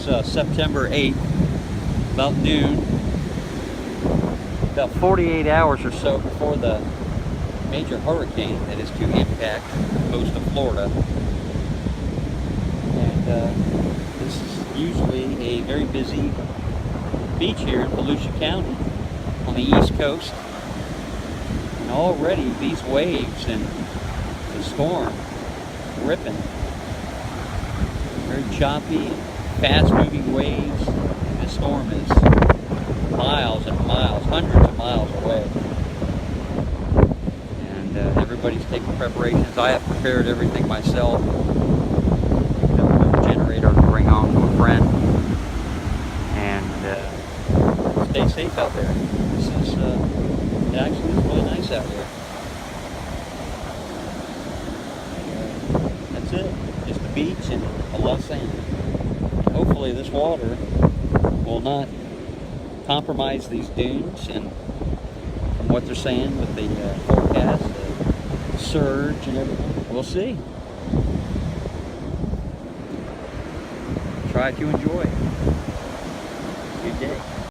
September 8th, about noon, about 48 hours or so before the major hurricane that is to impact most of Florida. And this is usually a very busy beach here in Volusia County on the East Coast. And already these waves and the storm ripping. Very choppy, fast-moving waves. This storm is miles and miles, hundreds of miles away. And everybody's taking preparations. I have prepared everything myself. A generator to bring home to a friend. And stay safe out there. This is it actually is really nice out here. That's it. Just the beach and a lot of sand. And hopefully this water will not compromise these dunes, and from what they're saying with the forecast, the surge and everything, we'll see. Try to enjoy. Good day.